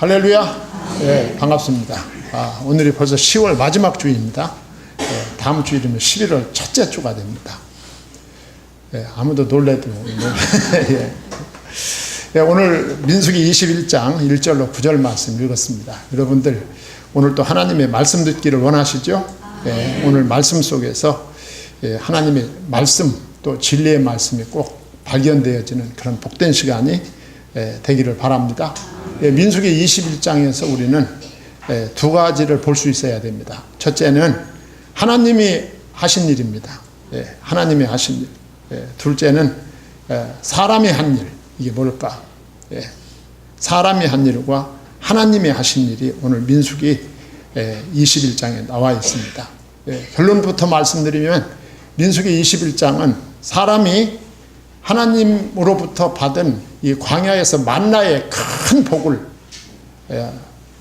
할렐루야. 네, 반갑습니다. 오늘이 벌써 10월 마지막 주입니다. 다음 주일이면 11월 첫째 주가 됩니다. 아무도 놀래도 오늘 민수기 21장 1절로 9절 말씀 읽었습니다. 여러분들 오늘 또 하나님의 말씀 듣기를 원하시죠? 오늘 말씀 속에서 하나님의 말씀 또 진리의 말씀이 꼭 발견되어지는 그런 복된 시간이 되기를 바랍니다. 민수기 21장에서 우리는 두 가지를 볼 수 있어야 됩니다. 첫째는 하나님이 하신 일입니다. 하나님이 하신 일. 둘째는 사람이 한 일. 이게 뭘까? 사람이 한 일과 하나님이 하신 일이 오늘 민수기 21장에 나와 있습니다. 결론부터 말씀드리면 민수기 21장은 사람이 하나님으로부터 받은 이 광야에서 만나의 큰 복을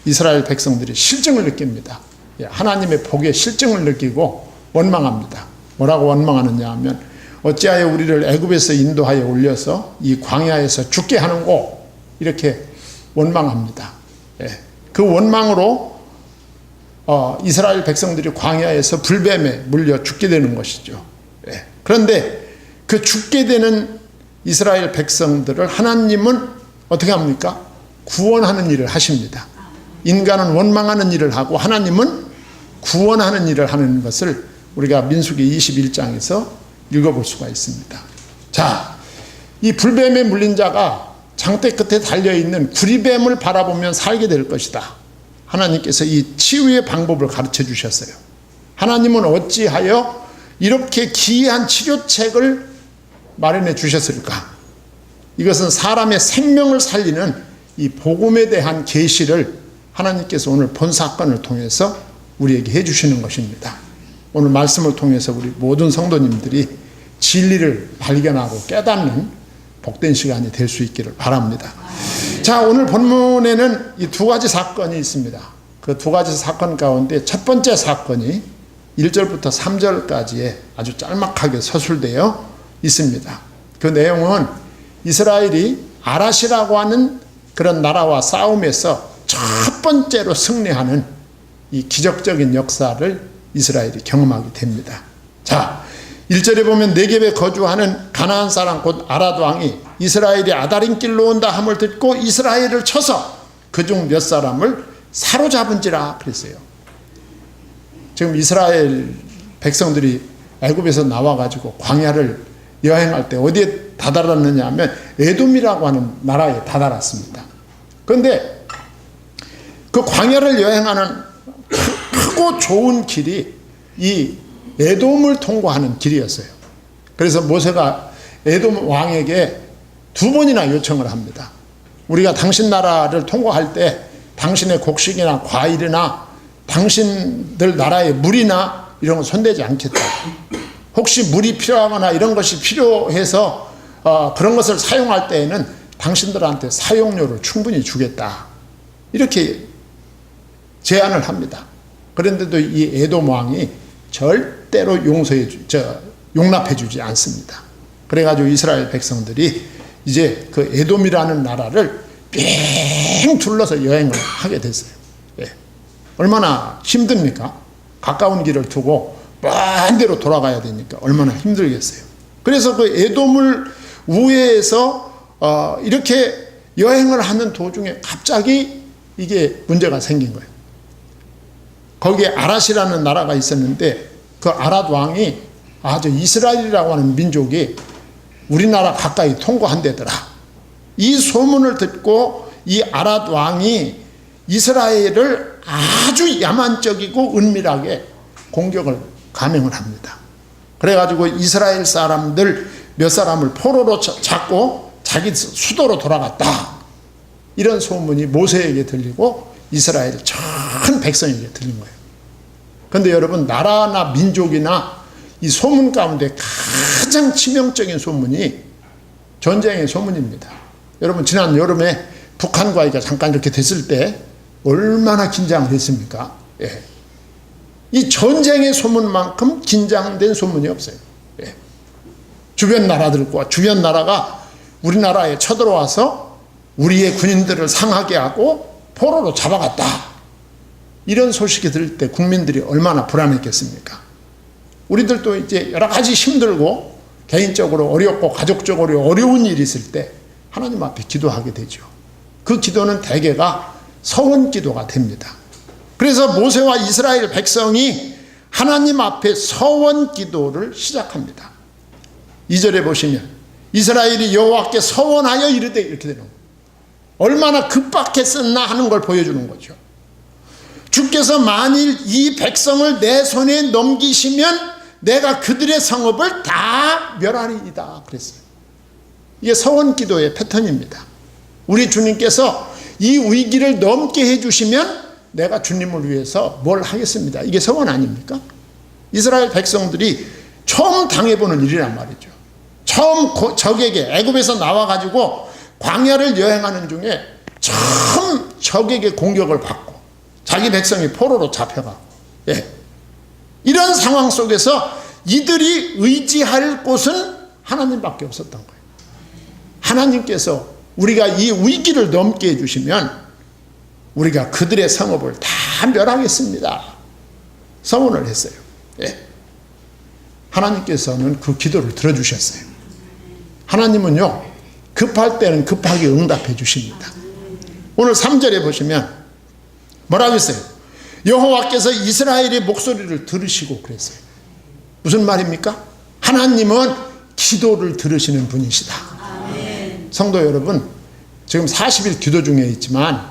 이스라엘 백성들이 실증을 느낍니다. 하나님의 복의 실증을 느끼고 원망합니다. 뭐라고 원망하느냐 하면 어찌하여 우리를 애굽에서 인도하여 올려서 이 광야에서 죽게 하는고, 이렇게 원망합니다. 그 원망으로 이스라엘 백성들이 광야에서 불뱀에 물려 죽게 되는 것이죠. 그런데 그 죽게 되는 이스라엘 백성들을 하나님은 어떻게 합니까? 구원하는 일을 하십니다. 인간은 원망하는 일을 하고 하나님은 구원하는 일을 하는 것을 우리가 민수기 21장에서 읽어볼 수가 있습니다. 자, 이 불뱀에 물린 자가 장대 끝에 달려있는 구리뱀을 바라보면 살게 될 것이다. 하나님께서 이 치유의 방법을 가르쳐 주셨어요. 하나님은 어찌하여 이렇게 기이한 치료책을 마련해 주셨을까? 이것은 사람의 생명을 살리는 이 복음에 대한 계시를 하나님께서 오늘 본 사건을 통해서 우리에게 해주시는 것입니다. 오늘 말씀을 통해서 우리 모든 성도님들이 진리를 발견하고 깨닫는 복된 시간이 될 수 있기를 바랍니다. 자, 오늘 본문에는 이 두 가지 사건이 있습니다. 그 두 가지 사건 가운데 첫 번째 사건이 1절부터 3절까지에 아주 짤막하게 서술되어 있습니다. 그 내용은 이스라엘이 아라시라고 하는 그런 나라와 싸움에서 첫 번째로 승리하는 이 기적적인 역사를 이스라엘이 경험하게 됩니다. 자, 1절에 보면 네겝에 거주하는 가나안 사람 곧 아랏 왕이 이스라엘이 아다림 길로 온다 함을 듣고 이스라엘을 쳐서 그중 몇 사람을 사로잡은지라 그랬어요. 지금 이스라엘 백성들이 애굽에서 나와가지고 광야를 여행할 때 어디에 다다랐느냐 하면 에돔이라고 하는 나라에 다다랐습니다. 그런데 그 광야를 여행하는 크고 좋은 길이 이 에돔을 통과하는 길이었어요. 그래서 모세가 에돔 왕에게 두 번이나 요청을 합니다. 우리가 당신 나라를 통과할 때 당신의 곡식이나 과일이나 당신들 나라의 물이나 이런 거 손대지 않겠다. 혹시 물이 필요하거나 이런 것이 필요해서 그런 것을 사용할 때에는 당신들한테 사용료를 충분히 주겠다. 이렇게 제안을 합니다. 그런데도 이 에돔 왕이 절대로 용납해 주지 않습니다. 그래가지고 이스라엘 백성들이 이제 그 에돔이라는 나라를 뺑 둘러서 여행을 하게 됐어요. 얼마나 힘듭니까? 가까운 길을 두고 먼 데로 돌아가야 되니까 얼마나 힘들겠어요. 그래서 그 에돔을 우회해서 이렇게 여행을 하는 도중에 갑자기 이게 문제가 생긴 거예요. 거기에 아랏이라는 나라가 있었는데 그 아랏 왕이 이스라엘이라고 하는 민족이 우리나라 가까이 통과한대더라. 이 소문을 듣고 이 아랏 왕이 이스라엘을 아주 야만적이고 은밀하게 공격을 감행을 합니다. 그래가지고 이스라엘 사람들 몇 사람을 포로로 잡고 자기 수도로 돌아갔다. 이런 소문이 모세에게 들리고 이스라엘 전 백성에게 들린 거예요. 그런데 여러분, 나라나 민족이나 이 소문 가운데 가장 치명적인 소문이 전쟁의 소문입니다. 여러분, 지난 여름에 북한과 잠깐 이렇게 됐을 때 얼마나 긴장을 했습니까? 이 전쟁의 소문만큼 긴장된 소문이 없어요. 주변 나라들과 주변 나라가 우리나라에 쳐들어와서 우리의 군인들을 상하게 하고 포로로 잡아갔다. 이런 소식이 들을 때 국민들이 얼마나 불안했겠습니까? 우리들도 이제 여러 가지 힘들고 개인적으로 어렵고 가족적으로 어려운 일이 있을 때 하나님 앞에 기도하게 되죠. 그 기도는 대개가 서원 기도가 됩니다. 그래서 모세와 이스라엘 백성이 하나님 앞에 서원 기도를 시작합니다. 2절에 보시면 이스라엘이 여호와께 서원하여 이르되 이렇게 되는 거예요. 얼마나 급박했었나 하는 걸 보여주는 거죠. 주께서 만일 이 백성을 내 손에 넘기시면 내가 그들의 성읍을 다 멸하리이다 그랬어요. 이게 서원 기도의 패턴입니다. 우리 주님께서 이 위기를 넘게 해주시면 내가 주님을 위해서 뭘 하겠습니다. 이게 서원 아닙니까? 이스라엘 백성들이 처음 당해보는 일이란 말이죠. 처음 적에게 애굽에서 나와가지고 광야를 여행하는 중에 처음 적에게 공격을 받고 자기 백성이 포로로 잡혀가고, 이런 상황 속에서 이들이 의지할 곳은 하나님밖에 없었던 거예요. 하나님께서 우리가 이 위기를 넘게 해주시면 우리가 그들의 성읍을 다 멸하겠습니다. 서원을 했어요. 하나님께서는 그 기도를 들어주셨어요. 하나님은요, 급할 때는 급하게 응답해 주십니다. 오늘 3절에 보시면 뭐라고 했어요? 여호와께서 이스라엘의 목소리를 들으시고 그랬어요. 무슨 말입니까? 하나님은 기도를 들으시는 분이시다. 성도 여러분, 지금 40일 기도 중에 있지만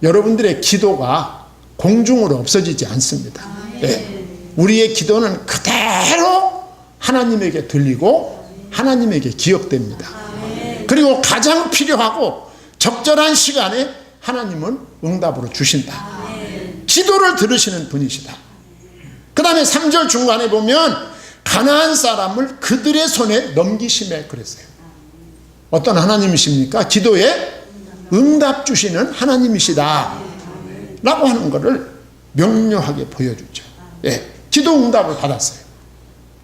여러분들의 기도가 공중으로 없어지지 않습니다. 우리의 기도는 그대로 하나님에게 들리고 하나님에게 기억됩니다. 그리고 가장 필요하고 적절한 시간에 하나님은 응답으로 주신다. 기도를 들으시는 분이시다. 그 다음에 3절 중간에 보면 가나안 사람을 그들의 손에 넘기심에 그랬어요. 어떤 하나님이십니까? 기도에 응답 주시는 하나님이시다 라고 하는 것을 명료하게 보여주죠. 기도 응답을 받았어요.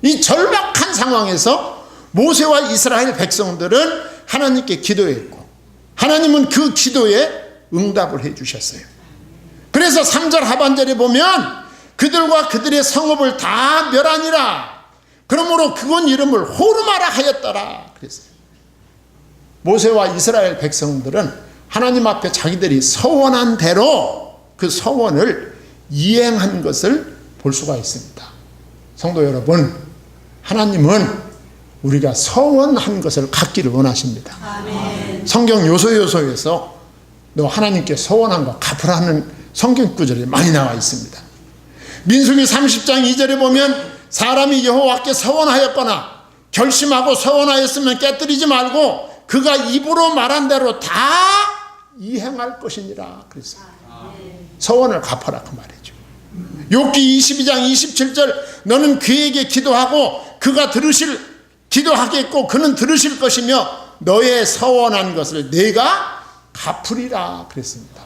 이 절박한 상황에서 모세와 이스라엘 백성들은 하나님께 기도했고 하나님은 그 기도에 응답을 해 주셨어요. 그래서 3절 하반절에 보면 그들과 그들의 성읍을 다 멸하니라. 그러므로 그곳 이름을 호르마라 하였더라 그랬어요. 모세와 이스라엘 백성들은 하나님 앞에 자기들이 서원한 대로 그 서원을 이행한 것을 볼 수가 있습니다. 성도 여러분, 하나님은 우리가 서원한 것을 갖기를 원하십니다. 아멘. 성경 요소요소에서 너 하나님께 서원한 거 갚으라는 성경 구절이 많이 나와 있습니다. 민수기 30장 2절에 보면 사람이 여호와께 서원하였거나 결심하고 서원하였으면 깨뜨리지 말고 그가 입으로 말한 대로 다 이행할 것이니라 그랬어요. 서원을 갚아라 그 말이죠. 욥기 22장 27절 너는 그에게 기도하고 그가 기도하겠고 그는 들으실 것이며 너의 서원한 것을 내가 갚으리라 그랬습니다.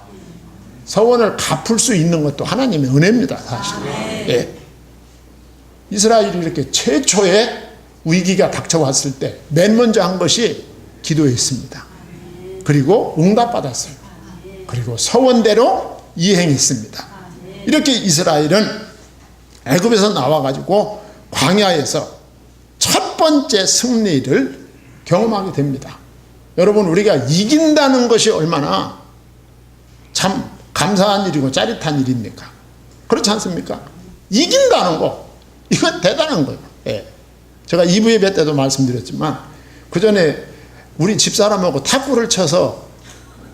서원을 갚을 수 있는 것도 하나님의 은혜입니다. 사실. 이스라엘이 이렇게 최초의 위기가 닥쳐왔을 때 맨 먼저 한 것이 기도했습니다. 그리고 응답받았어요. 그리고 서원대로 이행했습니다. 이렇게 이스라엘은 애굽에서 나와가지고 광야에서 첫 번째 승리를 경험하게 됩니다. 여러분, 우리가 이긴다는 것이 얼마나 참 감사한 일이고 짜릿한 일입니까? 그렇지 않습니까? 이긴다는 거, 이건 대단한 거예요. 제가 2부 예배 때도 말씀드렸지만 그 전에 우리 집사람하고 탁구를 쳐서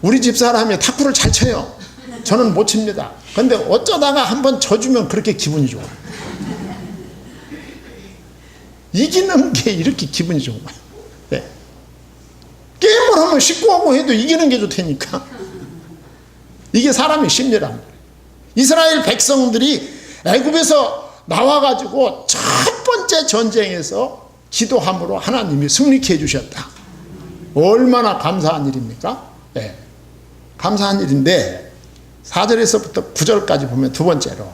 우리 집사람이 탁구를 잘 쳐요. 저는 못 칩니다. 근데 어쩌다가 한번 져주면 그렇게 기분이 좋아요. 이기는 게 이렇게 기분이 좋은 거예요. 게임을 하면 식구하고 해도 이기는 게 좋다니까. 이게 사람의 심리란 말이에요. 이스라엘 백성들이 애굽에서 나와가지고 첫 번째 전쟁에서 기도함으로 하나님이 승리케 해주셨다. 얼마나 감사한 일입니까? 감사한 일인데 4절에서부터 9절까지 보면 두 번째로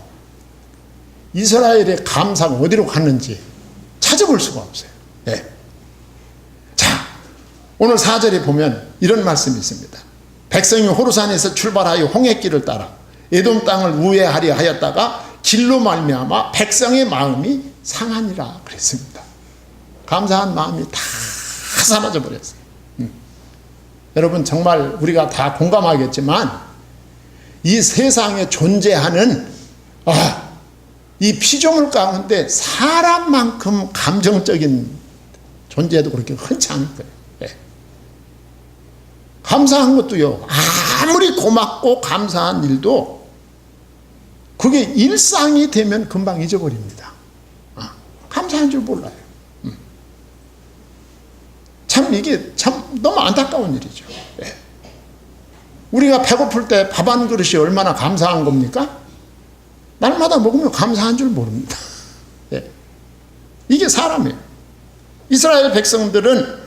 이스라엘의 감사가 어디로 갔는지 찾아볼 수가 없어요. 자, 오늘 4절에 보면 이런 말씀이 있습니다. 백성이 호르산에서 출발하여 홍해길을 따라 에돔 땅을 우회하려 하였다가 길로 말미암아 백성의 마음이 상하니라 그랬습니다. 감사한 마음이 다 사라져 버렸어요. 여러분 정말 우리가 다 공감하겠지만 이 세상에 존재하는 이 피조물 가운데 사람만큼 감정적인 존재도 그렇게 흔치 않을 거예요. 네. 감사한 것도요, 아무리 고맙고 감사한 일도 그게 일상이 되면 금방 잊어버립니다. 감사한 줄 몰라요. 참 이게 참 너무 안타까운 일이죠. 네. 우리가 배고플 때 밥 한 그릇이 얼마나 감사한 겁니까? 날마다 먹으면 감사한 줄 모릅니다. 네. 이게 사람이에요. 이스라엘 백성들은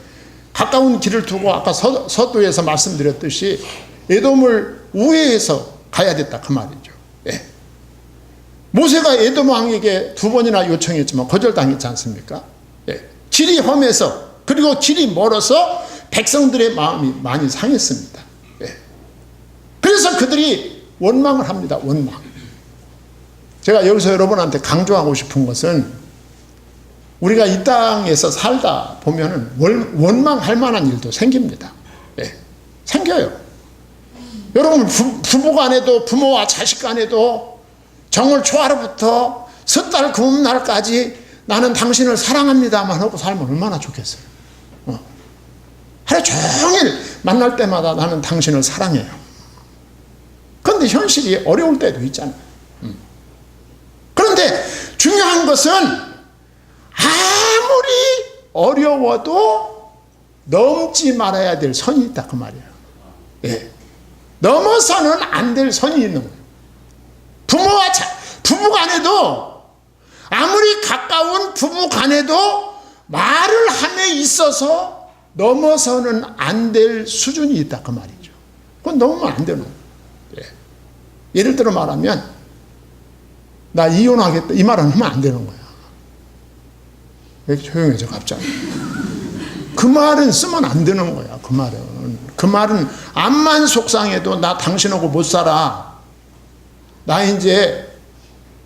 가까운 길을 두고 아까 서두에서 말씀드렸듯이 에돔을 우회해서 가야 됐다 그 말이죠. 네. 모세가 에돔 왕에게 2번이나 요청했지만 거절당했지 않습니까? 네. 길이 험해서 그리고 길이 멀어서 백성들의 마음이 많이 상했습니다. 네. 그래서 그들이 원망을 합니다. 원망. 제가 여기서 여러분한테 강조하고 싶은 것은 우리가 이 땅에서 살다 보면은 원망할 만한 일도 생깁니다. 네. 생겨요. 여러분 부부 간에도 부모와 자식 간에도 정월 초하루부터 섣달 금음날까지 나는 당신을 사랑합니다만 하고 살면 얼마나 좋겠어요. 하루 종일 만날 때마다 나는 당신을 사랑해요. 그런데 현실이 어려울 때도 있잖아요. 그런데 중요한 것은 아무리 어려워도 넘지 말아야 될 선이 있다 그 말이에요. 예. 넘어서는 안 될 선이 있는 거예요. 부부 간에도 아무리 가까운 부부 간에도 말을 함에 있어서 넘어서는 안 될 수준이 있다 그 말이죠. 그건 넘으면 안 되는 거예요. 예. 예를 들어 말하면 나 이혼하겠다 이 말은 하면 안 되는 거야. 왜 이렇게 조용해져 갑자기. 그 말은 쓰면 안 되는 거야. 그 말은 암만 속상해도 나 당신하고 못 살아. 나 이제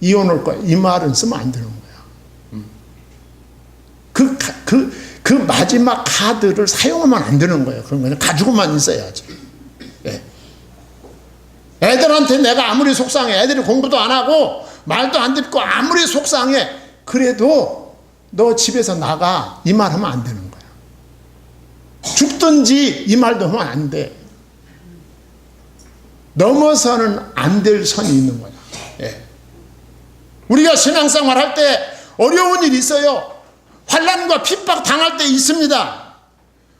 이혼할 거야. 이 말은 쓰면 안 되는 거야. 그 마지막 카드를 사용하면 안 되는 거예요. 그런 거는 가지고만 있어야지. 예. 애들한테 내가 아무리 속상해. 애들이 공부도 안 하고 말도 안 듣고 아무리 속상해. 그래도 너 집에서 나가. 이 말 하면 안 되는 거야. 죽든지 이 말도 하면 안 돼. 넘어서는 안 될 선이 있는 거야. 예. 우리가 신앙생활 할 때 어려운 일이 있어요. 환난과 핍박 당할 때 있습니다.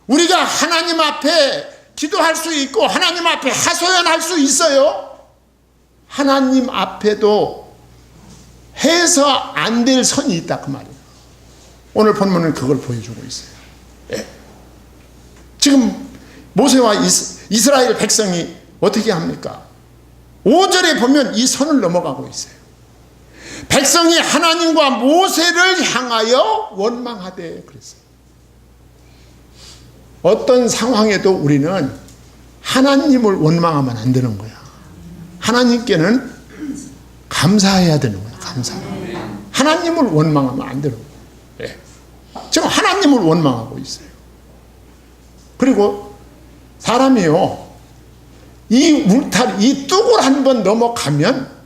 우리가 하나님 앞에 기도할 수 있고 하나님 앞에 하소연할 수 있어요. 하나님 앞에도 해서 안 될 선이 있다 그 말이에요. 오늘 본문은 그걸 보여주고 있어요. 예. 지금 모세와 이스라엘 백성이 어떻게 합니까? 5절에 보면 이 선을 넘어가고 있어요. 백성이 하나님과 모세를 향하여 원망하되 그랬어요. 어떤 상황에도 우리는 하나님을 원망하면 안 되는 거야. 하나님께는 감사해야 되는 거야. 감사. 하나님을 원망하면 안 되는 거야. 네. 지금 하나님을 원망하고 있어요. 그리고 사람이요, 이 울타리, 이 뚝을 한번 넘어가면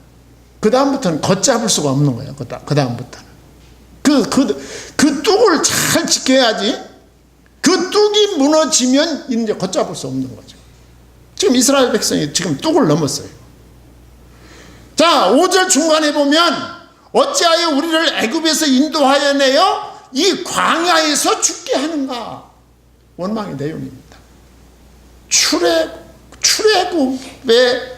그 다음부터는 걷잡을 수가 없는 거예요. 그 다음부터는 그 뚝을 잘 지켜야지. 그 뚝이 무너지면 이제 걷잡을 수 없는 거죠. 지금 이스라엘 백성이 지금 뚝을 넘었어요. 자, 5절 중간에 보면 어찌하여 우리를 애굽에서 인도하여 내어 이 광야에서 죽게 하는가. 원망의 내용입니다. 출애굽의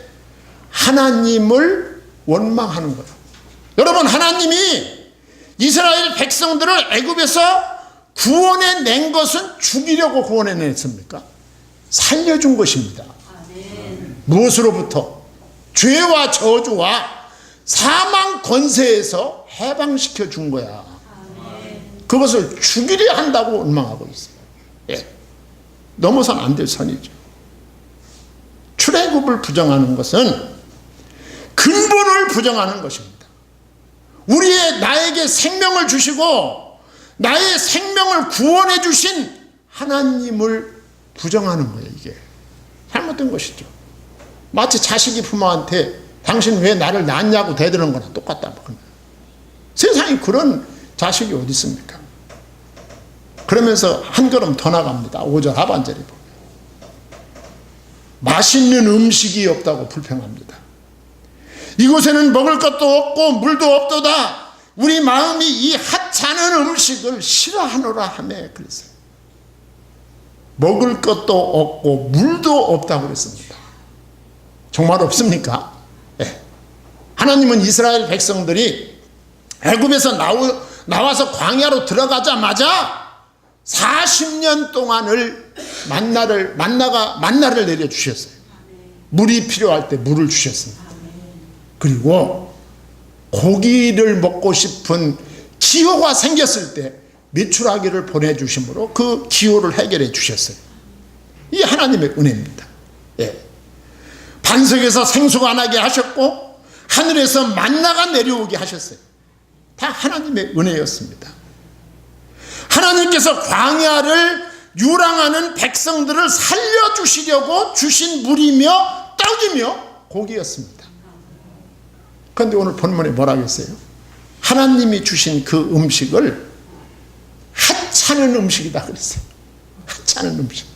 하나님을 원망하는 거예요. 여러분, 하나님이 이스라엘 백성들을 애굽에서 구원해 낸 것은 죽이려고 구원해 냈습니까? 살려준 것입니다. 무엇으로부터? 죄와 저주와 사망 권세에서 해방시켜 준 거야. 그것을 죽이려 한다고 원망하고 있어요. 예. 넘어서는 안 될 선이죠. 출애굽을 부정하는 것은 근본을 부정하는 것입니다. 나에게 생명을 주시고 나의 생명을 구원해 주신 하나님을 부정하는 거예요. 이게 잘못된 것이죠. 마치 자식이 부모한테 당신 왜 나를 낳았냐고 대드는 거나 똑같다. 세상에 그런 자식이 어디 있습니까? 그러면서 한 걸음 더 나갑니다. 5절 하반절에 보면 맛있는 음식이 없다고 불평합니다. 이곳에는 먹을 것도 없고 물도 없도다. 우리 마음이 이 하찮은 음식을 싫어하노라 하며 그랬어요. 먹을 것도 없고 물도 없다고 그랬습니다. 정말 없습니까? 네. 하나님은 이스라엘 백성들이 애굽에서 나와서 광야로 들어가자마자 40년 동안을 만나를 내려주셨어요. 물이 필요할 때 물을 주셨습니다. 그리고 고기를 먹고 싶은 기호가 생겼을 때 메추라기를 보내주심으로 그 기호를 해결해 주셨어요. 이 하나님의 은혜입니다. 예. 반석에서 생수가 나게 하셨고 하늘에서 만나가 내려오게 하셨어요. 다 하나님의 은혜였습니다. 하나님께서 광야를 유랑하는 백성들을 살려주시려고 주신 물이며 떡이며 고기였습니다. 그런데 오늘 본문에 뭐라 했어요? 하나님이 주신 그 음식을 하찮은 음식이다 그랬어요. 하찮은 음식.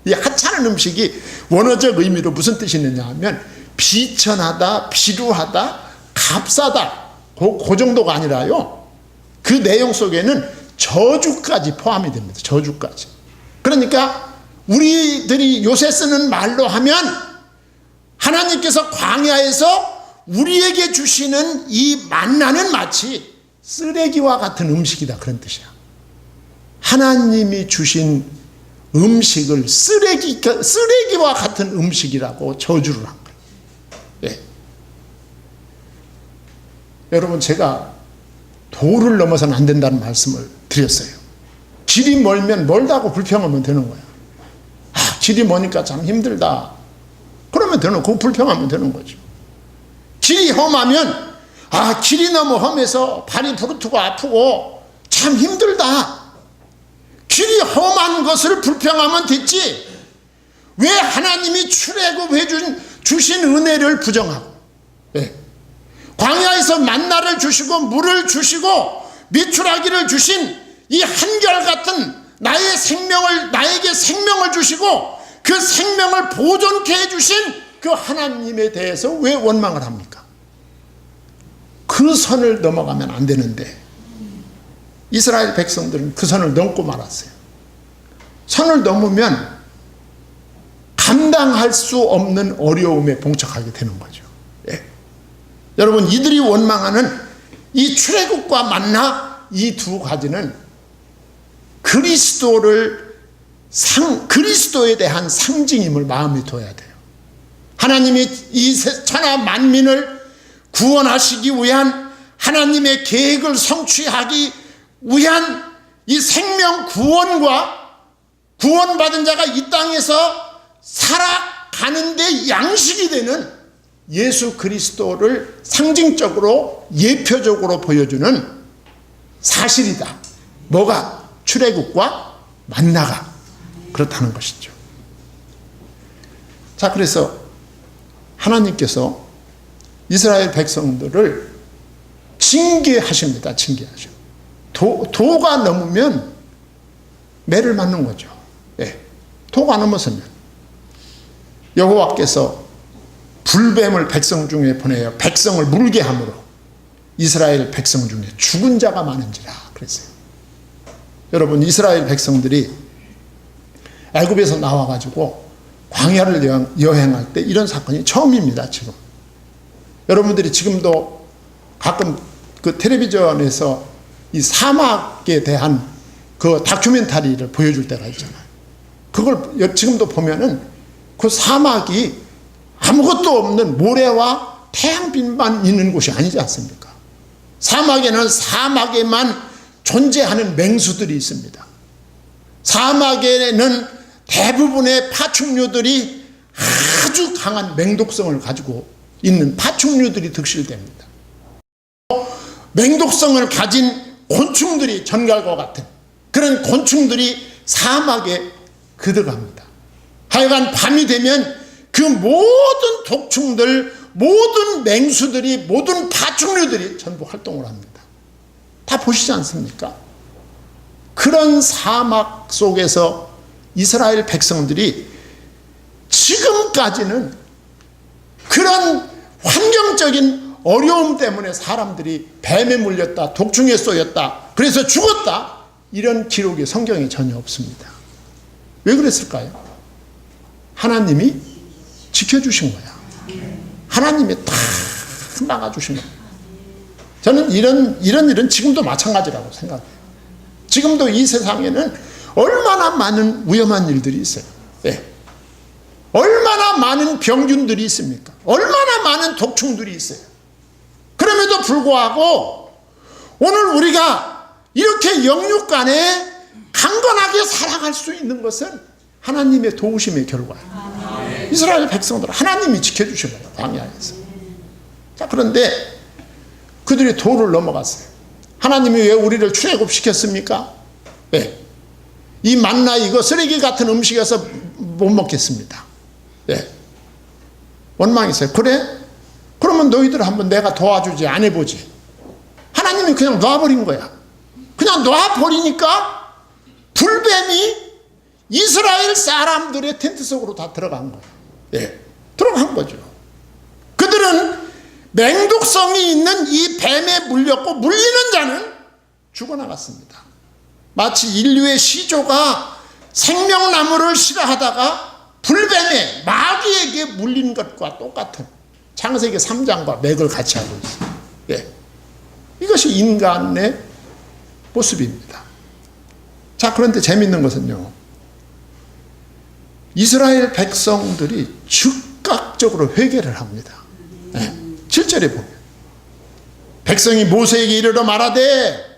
이 하찮은 음식이 원어적 의미로 무슨 뜻이 있느냐 하면 비천하다, 비루하다, 값싸다. 그 정도가 아니라요. 그 내용 속에는 저주까지 포함이 됩니다. 저주까지. 그러니까 우리들이 요새 쓰는 말로 하면 하나님께서 광야에서 우리에게 주시는 이 만나는 마치 쓰레기와 같은 음식이다 그런 뜻이야. 하나님이 주신 음식을 쓰레기와 같은 음식이라고 저주를 한 거예요. 예. 여러분 제가 도를 넘어서는 안 된다는 말씀을 드렸어요. 길이 멀면 멀다고 불평하면 되는 거야. 길이 머니까 참 힘들다. 그러면 되는 거, 불평하면 되는 거죠. 길이 험하면 길이 너무 험해서 발이 부르트고 아프고 참 힘들다. 길이 험한 것을 불평하면 됐지. 왜 하나님이 출애굽해 주신 은혜를 부정하고 광야에서 만나를 주시고 물을 주시고 메추라기를 주신 이 한결같은 나에게 생명을 주시고 그 생명을 보존케 해주신 그 하나님에 대해서 왜 원망을 합니까? 그 선을 넘어가면 안 되는데 이스라엘 백성들은 그 선을 넘고 말았어요. 선을 넘으면 감당할 수 없는 어려움에 봉착하게 되는 거죠. 예. 여러분 이들이 원망하는 이 출애굽과 만나 이 두 가지는 그리스도에 대한 상징임을 마음에 둬야 돼요. 하나님이 이 천하 만민을 구원하시기 위한 하나님의 계획을 성취하기 위한 이 생명 구원과 구원받은 자가 이 땅에서 살아가는데 양식이 되는 예수 그리스도를 상징적으로 예표적으로 보여주는 사실이다. 뭐가? 출애굽과 만나가 그렇다는 것이죠. 자, 그래서 하나님께서 이스라엘 백성들을 징계하십니다. 징계하셔. 도가 넘으면 매를 맞는 거죠. 예. 도가 넘어서면 여호와께서 불뱀을 백성 중에 보내어 백성을 물게 함으로 이스라엘 백성 중에 죽은 자가 많은지라 그랬어요. 여러분 이스라엘 백성들이 애굽에서 나와가지고 광야를 여행할 때 이런 사건이 처음입니다. 지금 여러분들이 지금도 가끔 그 텔레비전에서 이 사막에 대한 그 다큐멘터리를 보여줄 때가 있잖아요. 그걸 지금도 보면은 그 사막이 아무것도 없는 모래와 태양빛만 있는 곳이 아니지 않습니까? 사막에는 사막에만 존재하는 맹수들이 있습니다. 사막에는 대부분의 파충류들이 아주 강한 맹독성을 가지고 있는 파충류들이 득실됩니다. 맹독성을 가진 곤충들이, 전갈과 같은 그런 곤충들이 사막에 그득합니다. 하여간 밤이 되면 그 모든 독충들, 모든 맹수들이, 모든 파충류들이 전부 활동을 합니다. 다 보시지 않습니까? 그런 사막 속에서 이스라엘 백성들이 지금까지는 그런 환경적인 어려움 때문에 사람들이 뱀에 물렸다, 독충에 쏘였다, 그래서 죽었다, 이런 기록이 성경에 전혀 없습니다. 왜 그랬을까요? 하나님이 지켜주신 거야. 하나님이 다 막아주신 거야. 저는 이런 일은 지금도 마찬가지라고 생각해요. 지금도 이 세상에는 얼마나 많은 위험한 일들이 있어요. 네. 얼마나 많은 병균들이 있습니까? 얼마나 많은 독충들이 있어요. 그럼에도 불구하고 오늘 우리가 이렇게 영육간에 강건하게 살아갈 수 있는 것은 하나님의 도우심의 결과예요. 이스라엘 백성들은 하나님이 지켜주신 거예요. 광야에서. 자, 그런데 그들이 도를 넘어갔어요. 하나님이 왜 우리를 출애굽시켰습니까? 네. 이 만나 이거 쓰레기 같은 음식에서 못 먹겠습니다. 네. 원망했어요. 그래? 그러면 너희들 한번 내가 도와주지 안 해보지. 하나님이 그냥 놔버린 거야. 그냥 놔버리니까 불뱀이 이스라엘 사람들의 텐트 속으로 다 들어간 거예요. 예, 들어간 거죠. 그들은 맹독성이 있는 이 뱀에 물렸고 물리는 자는 죽어나갔습니다. 마치 인류의 시조가 생명나무를 싫어하다가 불뱀에 마귀에게 물린 것과 똑같은 창세기 3장과 맥을 같이 하고 있어요. 예. 이것이 인간의 모습입니다. 자, 그런데 재밌는 것은요, 이스라엘 백성들이 즉각적으로 회개를 합니다. 네. 7절에 보면 백성이 모세에게 이르러 말하되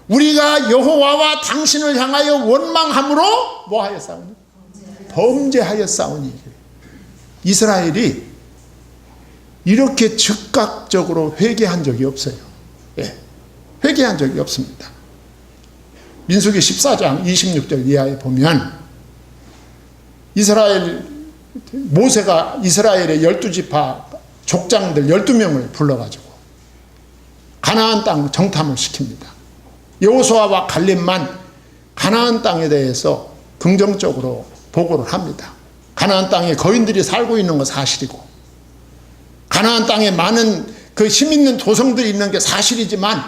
우리가 여호와와 당신을 향하여 원망함으로 뭐하여 싸우니? 범죄하여 싸우니. 이스라엘이 이렇게 즉각적으로 회개한 적이 없어요. 예. 회개한 적이 없습니다. 민수기 14장 26절 이하에 보면 모세가 이스라엘의 12지파 족장들 12명을 불러가지고 가나안 땅 정탐을 시킵니다. 여호수아와 갈렙만 가나안 땅에 대해서 긍정적으로 보고를 합니다. 가나안 땅에 거인들이 살고 있는 건 사실이고 가나안 땅에 많은 그 힘 있는 도성들이 있는 게 사실이지만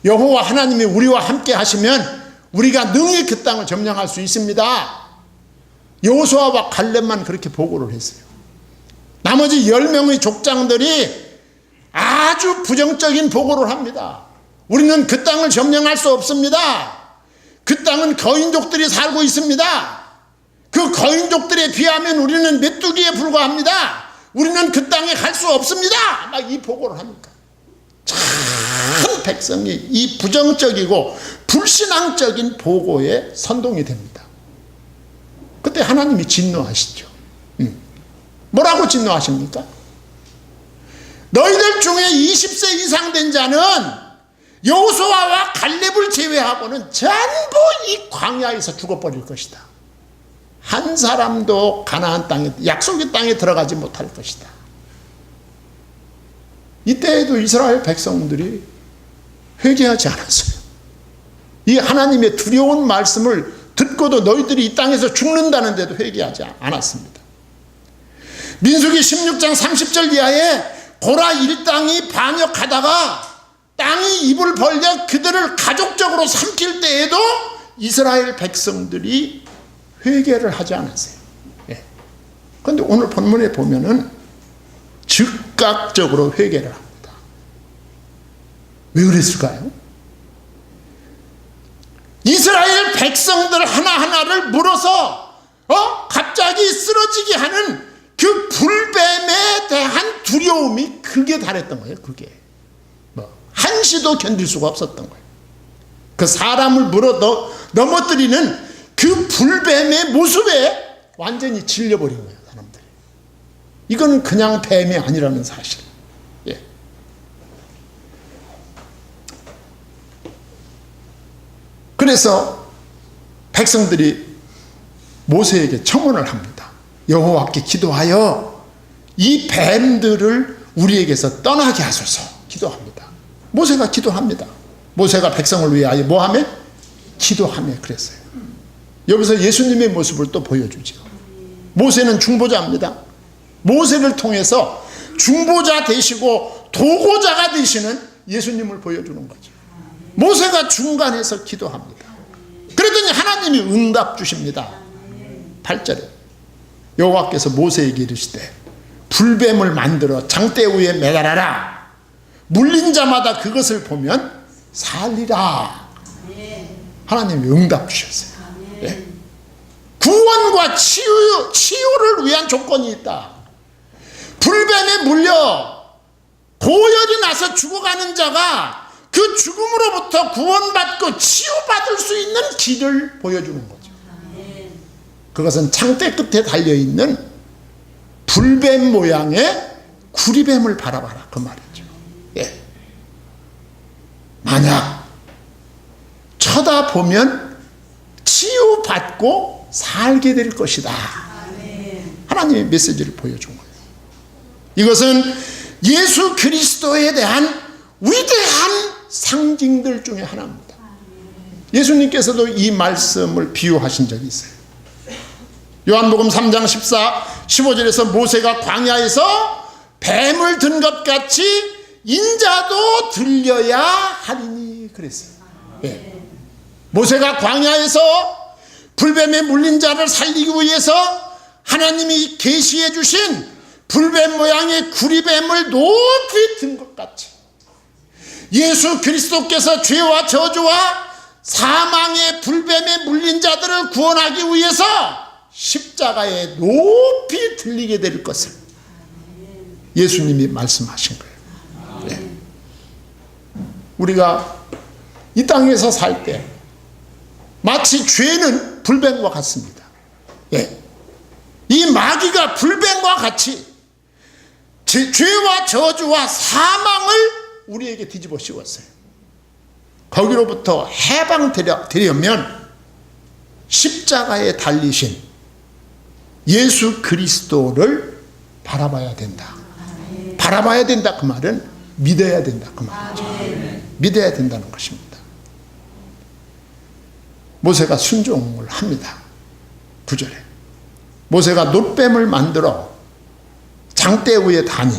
여호와 하나님이 우리와 함께 하시면 우리가 능히 그 땅을 점령할 수 있습니다. 여호수아와 갈렙만 그렇게 보고를 했어요. 나머지 10명의 족장들이 아주 부정적인 보고를 합니다. 우리는 그 땅을 점령할 수 없습니다. 그 땅은 거인족들이 살고 있습니다. 그 거인족들에 비하면 우리는 메뚜기에 불과합니다. 우리는 그 땅에 갈 수 없습니다. 막 이 보고를 하니까 참 백성이 이 부정적이고 불신앙적인 보고에 선동이 됩니다. 그때 하나님이 진노하시죠. 뭐라고 진노하십니까? 너희들 중에 20세 이상 된 자는 여호수아와 갈렙을 제외하고는 전부 이 광야에서 죽어버릴 것이다. 한 사람도 가나안 땅에, 약속의 땅에 들어가지 못할 것이다. 이때에도 이스라엘 백성들이 회개하지 않았어요. 이 하나님의 두려운 말씀을 듣고도 너희들이 이 땅에서 죽는다는데도 회개하지 않았습니다. 민수기 16장 30절 이하에 고라 일당이 반역하다가 땅이 입을 벌려 그들을 가족적으로 삼킬 때에도 이스라엘 백성들이 회개를 하지 않았어요. 예. 그런데 오늘 본문에 보면은 즉각적으로 회개를 합니다. 왜 그랬을까요? 이스라엘 백성들 하나하나를 물어서 갑자기 쓰러지게 하는 그 불뱀에 대한 두려움이 극에 달했던 거예요. 그게 한시도 견딜 수가 없었던 거예요. 그 사람을 물어 넘어뜨리는 그 불뱀의 모습에 완전히 질려버린 거예요, 사람들이. 이건 그냥 뱀이 아니라는 사실. 예. 그래서 백성들이 모세에게 청혼을 합니다. 여호와께 기도하여 이 뱀들을 우리에게서 떠나게 하소서 기도합니다. 모세가 기도합니다. 모세가 백성을 위하여 뭐하며? 기도하며 그랬어요. 여기서 예수님의 모습을 또 보여주죠. 모세는 중보자입니다. 모세를 통해서 중보자 되시고 도고자가 되시는 예수님을 보여주는 거죠. 모세가 중간에서 기도합니다. 그랬더니 하나님이 응답 주십니다. 8절에 여호와께서 모세에게 이르시되 불뱀을 만들어 장대 위에 매달아라. 물린 자마다 그것을 보면 살리라. 하나님이 응답 주셨어요. 예. 구원과 치유를 위한 조건이 있다. 불뱀에 물려 고열이 나서 죽어가는 자가 그 죽음으로부터 구원받고 치유받을 수 있는 길을 보여주는 거죠. 그것은 창대 끝에 달려있는 불뱀 모양의 구리뱀을 바라봐라 그 말이죠. 예. 만약 쳐다보면 치유받고 살게 될 것이다. 하나님의 메시지를 보여준 거예요. 이것은 예수 그리스도에 대한 위대한 상징들 중에 하나입니다. 예수님께서도 이 말씀을 비유하신 적이 있어요. 요한복음 3장 15절에서 모세가 광야에서 뱀을 든 것 같이 인자도 들려야 하리니 그랬어요. 예. 모세가 광야에서 불뱀에 물린 자를 살리기 위해서 하나님이 계시해 주신 불뱀 모양의 구리뱀을 높이 든 것 같이 예수 그리스도께서 죄와 저주와 사망의 불뱀에 물린 자들을 구원하기 위해서 십자가에 높이 들리게 될 것을 예수님이 말씀하신 거예요. 네. 우리가 이 땅에서 살 때 마치 죄는 불뱀과 같습니다. 예. 이 마귀가 불뱀과 같이 죄와 저주와 사망을 우리에게 뒤집어 씌웠어요. 거기로부터 해방되려면 십자가에 달리신 예수 그리스도를 바라봐야 된다. 바라봐야 된다 그 말은 믿어야 된다 그 말이죠. 믿어야 된다는 것입니다. 모세가 순종을 합니다. 9절에 모세가 놋뱀을 만들어 장대 위에 다니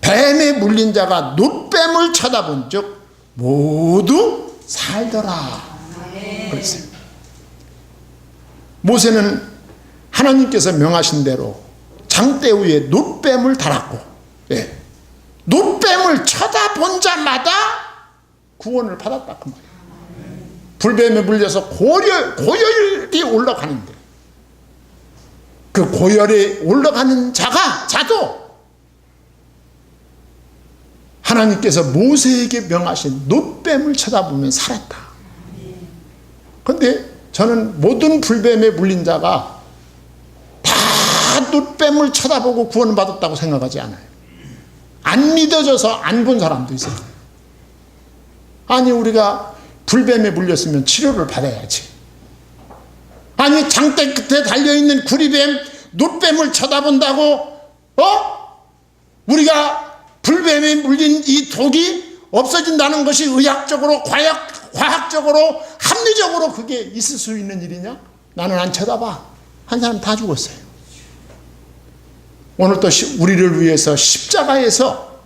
뱀에 물린 자가 놋뱀을 쳐다본 즉 모두 살더라 그랬어요. 모세는 하나님께서 명하신 대로 장대 위에 놋뱀을 달았고, 예. 놋뱀을 쳐다본 자마다 구원을 받았다 그 말이에요. 불뱀에 물려서 고열이 올라가는데 그 고열에 올라가는 자도 하나님께서 모세에게 명하신 놋뱀을 쳐다보면 살았다. 그런데 저는 모든 불뱀에 물린 자가 다 놋뱀을 쳐다보고 구원받았다고 생각하지 않아요. 안 믿어져서 안 본 사람도 있어요. 아니 우리가 불뱀에 물렸으면 치료를 받아야지. 아니 장대 끝에 달려있는 구리뱀 놋뱀을 쳐다본다고 우리가 불뱀에 물린 이 독이 없어진다는 것이 의학적으로 과학적으로 합리적으로 그게 있을 수 있는 일이냐? 나는 안 쳐다봐. 한 사람 다 죽었어요. 오늘 또 우리를 위해서 십자가에서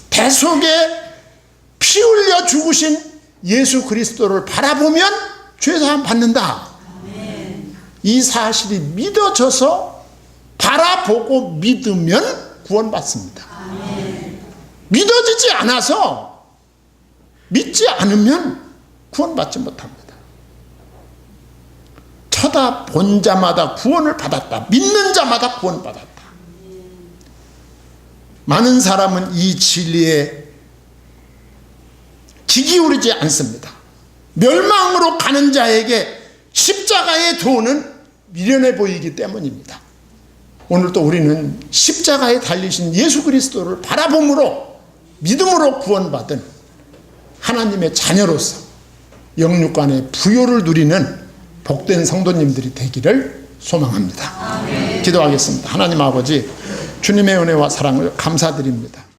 대속에 피 흘려 죽으신 예수 그리스도를 바라보면 죄사함 받는다. 이 사실이 믿어져서 바라보고 믿으면 구원받습니다. 믿어지지 않아서 믿지 않으면 구원받지 못합니다. 쳐다본 자마다 구원을 받았다. 믿는 자마다 구원받았다. 많은 사람은 이 진리에 귀 기울이지 않습니다. 멸망으로 가는 자에게 십자가의 도는 미련해 보이기 때문입니다. 오늘도 우리는 십자가에 달리신 예수 그리스도를 바라봄으로 믿음으로 구원받은 하나님의 자녀로서 영육간의 부요를 누리는 복된 성도님들이 되기를 소망합니다. 기도하겠습니다. 하나님 아버지, 주님의 은혜와 사랑을 감사드립니다.